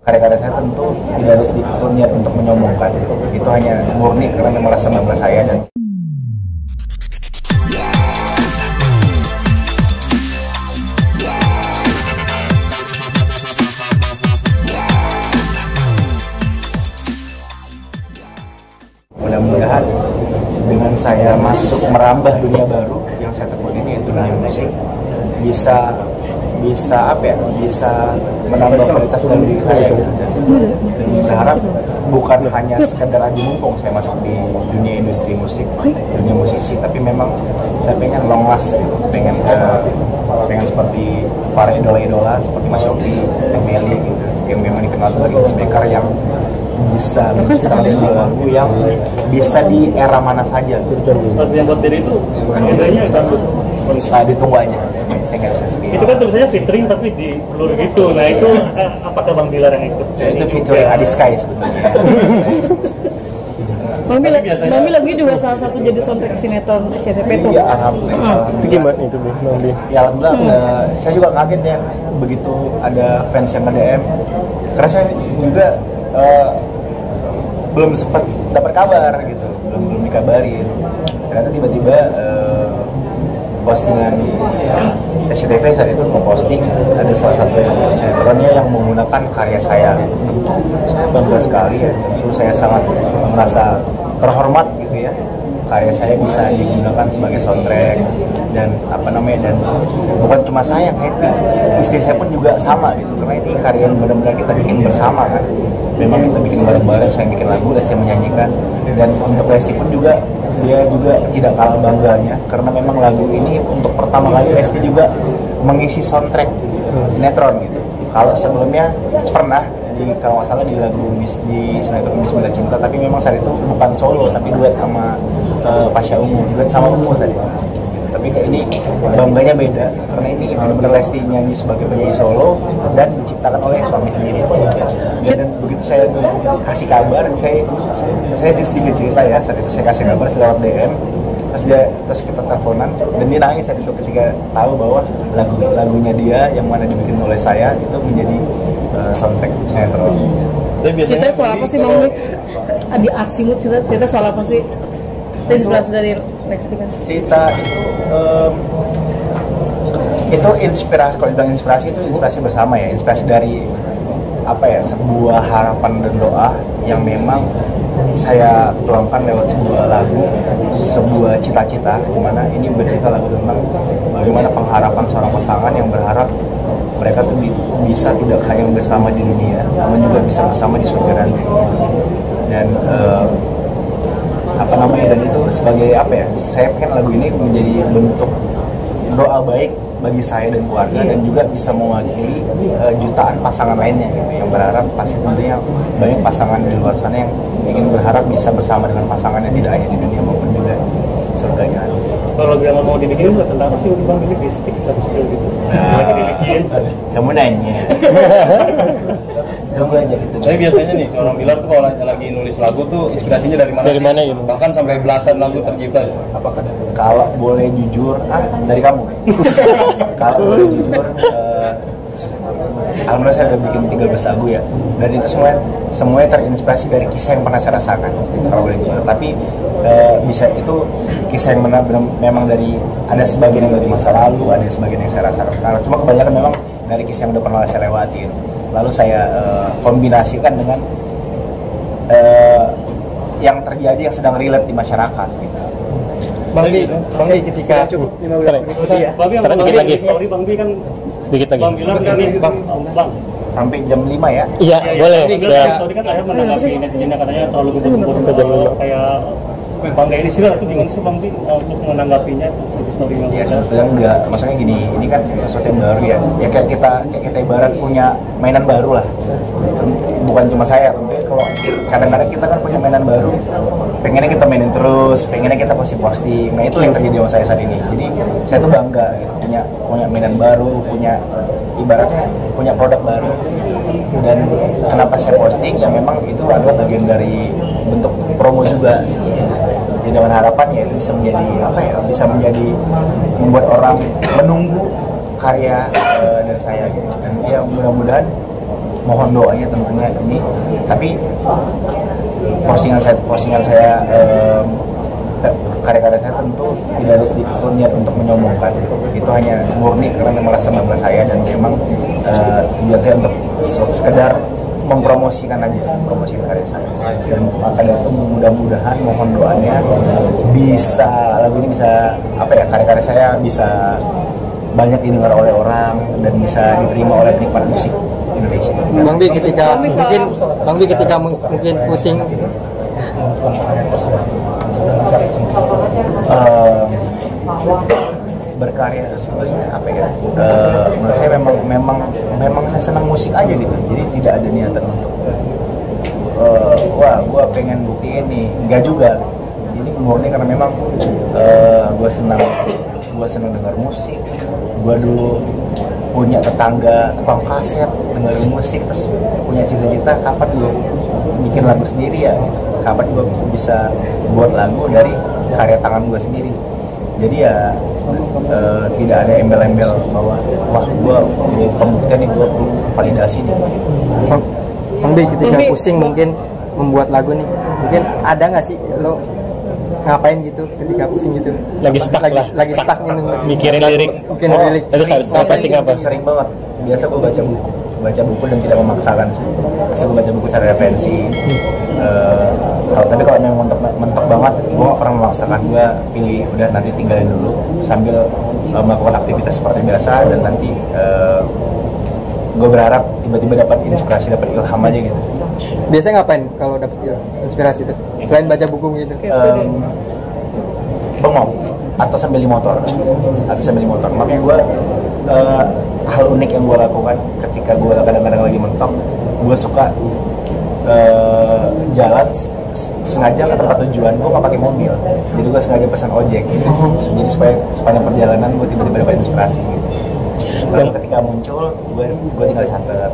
karya-karya saya tentu tidak ada sedikit pun niat untuk menyombongkan. Itu hanya murni karena merasa bangga saya. Dan mudah-mudahan dengan saya masuk merambah dunia baru yang saya tekuni, yaitu dunia musik, bisa menambah kualitas dalam diri saya. Dan berharap bukan hanya sekedar aji mumpung saya masuk di dunia industri musik, dunia musisi, tapi memang saya pengen long last, pengen seperti para idola-idola seperti Mas Yofi, Emily gitu, yang memang dikenal sebagai hitmaker yang bisa menciptakan sebuah lagu yang bisa di era mana saja. Lagu yang buat diri itu genrenya ditunggu aja, saya nggak bisa speak. Itu kan tulisannya featuring tapi di blur gitu. Nah itu apakah Bang Bilar yang ikut? Ya, itu featuring Adi Sky sebetulnya. Bang Bilar lagunya juga salah satu jadi soundtrack sinetron SCTV tuh. Iya, alhamdulillah. Itu gimana itu Bang Bi? Ya alhamdulillah, saya juga kaget ya begitu ada fans yang nge-DM. Karena saya juga belum sempat dapat kabar gitu, belum dikabarin. Ternyata tiba-tiba postingan SCTV saat itu memposting ada salah satu sinetronnya yang menggunakan karya saya. Tentu saya bangga sekali ya, tentu saya sangat merasa terhormat gitu ya, karya saya bisa digunakan sebagai soundtrack. Dan dan bukan cuma saya yang happy, istri saya pun juga sama gitu, karena ini karya yang benar-benar kita bikin bersama kan. Memang kita bikin bareng-bareng, saya bikin lagu, Lesti menyanyikan, dan untuk Lesti pun juga dia juga tidak kalah bangganya karena memang lagu ini untuk pertama kali Lesti juga mengisi soundtrack sinetron gitu. Kalau sebelumnya pernah kalau nggak salah di lagu di sinetron Miss Bela Cinta, tapi memang saat itu bukan solo tapi duet sama Pasha Ungu, duet sama Ungu saat itu. Tapi ini bangganya beda karena ini benar-benar Lesti nyanyi sebagai penyanyi solo dan diciptakan oleh suami sendiri. Dan begitu saya kasih kabar, saya sedikit cerita ya, saat itu saya kasih kabar lewat DM, terus kita teleponan dan dia nangis saat itu ketika tahu bahwa lagunya dia yang mana dibikin oleh saya itu menjadi soundtrack sinetron. Cerita soal apa sih Bang Bi? Di Arsimut cerita soal apa sih? Inspirasi dari Lesti kan? Cerita itu inspirasi, kalau dibilang inspirasi itu inspirasi bersama ya, inspirasi dari sebuah harapan dan doa yang memang saya tuangkan lewat sebuah lagu, sebuah cita-cita, dimana ini bercerita lagu tentang bagaimana pengharapan seorang pasangan yang berharap mereka tuh bisa tidak hanya bersama di dunia, namun juga bisa bersama di surga nanti. Dan dan itu sebagai saya pengen lagu ini menjadi bentuk doa baik bagi saya dan keluarga, dan juga bisa mewakili jutaan pasangan lainnya gitu, yang berharap pasti tentunya banyak pasangan di luar sana yang ingin berharap bisa bersama dengan pasangannya tidak hanya di dunia maupun juga surganya. Kalau dia nggak mau dibikin tentang apa sih Bang Bilar di stick atau spill gitu? Kamu nanya. Tunggu aja gitu. Tapi biasanya nih seorang Bilar tuh kalau lagi nulis lagu tuh inspirasinya dari mana? Dari mana gitu? Bahkan sampai belasan lagu tercipta. Apakah kalau boleh jujur, dari kamu? Kalau boleh jujur, alhamdulillah saya udah bikin 13 lagu ya, dan itu semuanya terinspirasi dari kisah yang pernah saya rasakan. Kalau boleh jujur, tapi bisa itu kisah yang memang dari, ada sebagian yang dari masa lalu, ada sebagian yang saya rasakan sekarang. Cuma kebanyakan memang dari kisah yang udah pernah saya lewatin, lalu saya kombinasikan dengan yang terjadi, yang sedang relate di masyarakat gitu. Bang Bi ketika cukup 15 menit ya. Bang Bi story Bang Bi kan sedikit lagi. Bang Bilar ini Bang sampai jam 5 ya? Iya, boleh. Story kan saya menanggapi netizennya katanya terlalu gembur-gembur kayak Bang ini sih itu gimana sih Bang Bi untuk menanggapinya itu story yang ya sebetulnya enggak, maksudnya gini, ini kan sesuatu yang baru ya, kayak kita ibarat punya mainan baru lah, bukan cuma saya, tentunya kalau kadang-kadang kita kan punya mainan baru, pengennya kita mainin terus, pengennya kita posting, nah itu yang terjadi sama saya saat ini. Jadi saya tuh bangga gitu, punya mainan baru, ibaratnya punya produk baru. Dan kenapa saya posting, ya memang itu adalah bagian dari bentuk promo juga. Jadi dengan harapan ya itu bisa menjadi membuat orang menunggu karya dari saya gitu. Dan ya mudah-mudahan mohon doanya tentunya ini. Tapi postingan saya karya-karya saya tentu tidak ada sedikit pun niat untuk menyombongkan. Itu hanya murni karena memang rasa bangga saya dan memang tujuan saya untuk sekedar mempromosikan karya saya. Dan akan itu mudah-mudahan mohon doanya bisa lagu ini bisa karya-karya saya bisa banyak didengar oleh orang dan bisa diterima oleh penikmat musik Indonesia. Bang Bi ketika mungkin pusing berkarya itu sebetulnya menurut saya memang saya senang musik aja gitu, jadi tidak ada niatan untuk gue pengen buktiin nih, enggak juga. Ini murni karena memang gue senang dengar musik. Gue dulu punya tetangga tukang kaset dengerin musik, terus punya cita-cita kapan gue bikin lagu sendiri ya, kapan gue bisa buat lagu dari karya tangan gue sendiri. Jadi ya tidak ada embel-embel bahwa gue pembuktian nih, gue perlu validasi nih. Bang Bi ketika pusing mungkin membuat lagu nih, mungkin ada nggak sih lo ngapain gitu ketika pusing gitu? Lagi stuck ini mikirin lirik. Terus harus ngapa? Sering banget. Biasa gue baca buku dan tidak memaksakan sih. Biasa gue baca buku cari referensi. Tapi kalau memang mentok banget, gue gak pernah memaksakan. Gue pilih udah nanti tinggalin dulu sambil melakukan aktivitas seperti biasa, dan nanti gue berharap tiba-tiba dapat inspirasi, dapat ilham aja gitu. Biasanya ngapain kalau dapat inspirasi itu? Selain baca buku gitu? Bengong atau sambil di motor. Makanya gue hal unik yang gue lakukan ketika gue kadang-kadang lagi mentok, gue suka jalan sengaja ke tempat tujuan. Gue gak pakai mobil, jadi gue sengaja pesan ojek gitu. Jadi supaya sepanjang perjalanan gue tiba-tiba dapat inspirasi gitu. Lalu ketika muncul, gue tinggal catat.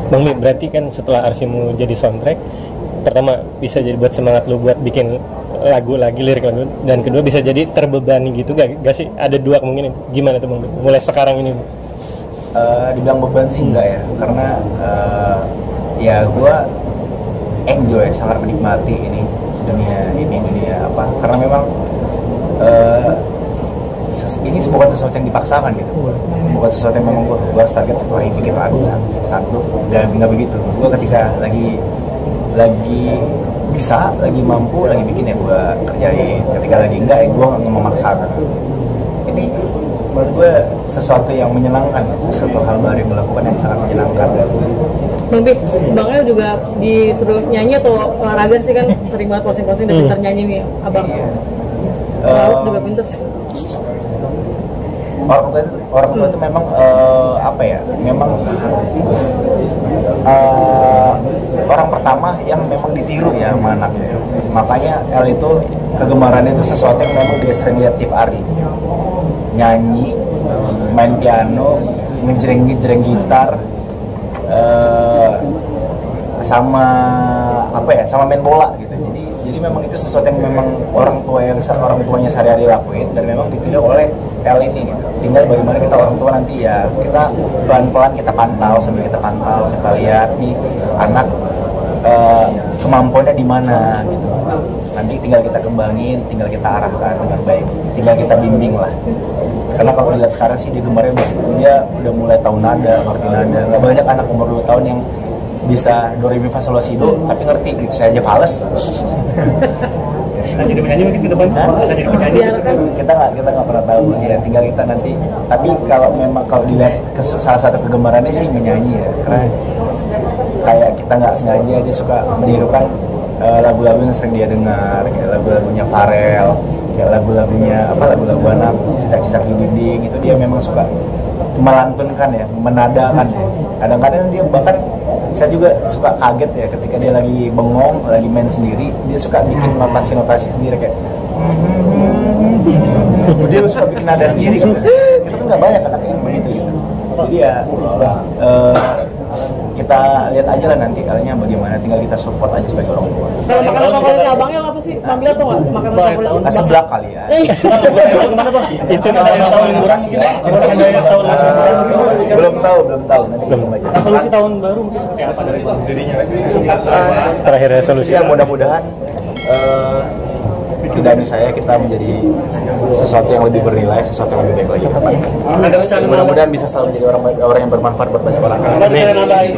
Bang Bi, berarti kan setelah Arsimu jadi soundtrack, pertama bisa jadi buat semangat lu buat bikin lagu lagi, lirik lagu, dan kedua bisa jadi terbebani gitu gak sih? Ada dua kemungkinan. Gimana tuh Bang Bi? Mulai sekarang ini? Dibilang beban sih enggak ya, karena ya gue enjoy, sangat menikmati dunia apa, karena memang ini bukan sesuatu yang dipaksakan gitu, bukan sesuatu yang memang gue harus target satu hari bikin lagu satu, dan nggak begitu. Gue ketika lagi bisa, lagi mampu, lagi bikin ya gue kerjain. Ketika lagi enggak ya gue nggak memaksakan. Ini menurut gue sesuatu yang menyenangkan, sesuatu hal baru yang melakukan yang sangat menyenangkan. Bang Bi, Bangnya juga disuruh nyanyi atau olahraga sih, kan sering banget posting-posting dan pintar nyanyi nih abang. Pelawak juga pintar sih. Orang tua itu memang memang orang pertama yang memang ditiru ya sama anaknya. Makanya El itu kegemarannya itu sesuatu yang memang dia sering lihat tiap hari. Nyanyi, main piano, ngejreng gitar, sama main bola gitu. Jadi memang itu sesuatu yang memang orang tuanya sehari-hari lakuin, dan memang ditiru oleh El ini gitu. Tinggal bagaimana kita orang tua nanti ya, kita pelan-pelan kita pantau, kita lihat nih anak kemampuannya di mana gitu. Nanti tinggal kita kembangin, tinggal kita arahkan dengan baik, tinggal kita bimbing lah. Karena kalau dilihat sekarang sih dia gemarnya dia udah mulai tahu nada, ngerti nada. Nggak banyak anak umur 2 tahun yang bisa do re mi fa sol la si do tapi ngerti gitu. Saya aja fales. Jadi penyanyi mungkin ke depan jadi penyanyi. Kita nggak pernah tahu ya, tinggal kita nanti. Tapi kalau dilihat salah satu kegemarannya sih menyanyi ya, karena kayak kita nggak sengaja aja suka menirukan lagu-lagu yang sering dia dengar, kayak lagu-lagunya Pharrell, kayak lagu-lagunya lagu-lagu anak cicak-cicak di dinding, itu dia memang suka melantunkan ya, menadakan ya. Kadang-kadang dia bahkan, saya juga suka kaget ya ketika dia lagi bengong, lagi main sendiri, dia suka bikin notasi sendiri kayak dia suka bikin nada sendiri gitu. Itu tuh nggak banyak anak yang begitu gitu. Jadi ya kita lihat aja lah nanti caranya bagaimana, tinggal kita support aja sebagai orang tua. Kalau makanan favoritnya abangnya apa sih? Ambil atau nggak? Makanan favorit Seblak kali ya. Gimana Bang? Itu tahun liburan sih. Belum tahu nanti belum aja. Resolusi tahun baru mungkin seperti apa dari dirinya? terakhir resolusi Ya mudah-mudahan tidak hanya saya, kita menjadi sesuatu yang lebih bernilai, sesuatu yang lebih baik lagi ke depan. Ada rencana Mudah-mudahan bisa selalu menjadi orang yang bermanfaat buat banyak orang. Ada rencana nambahin?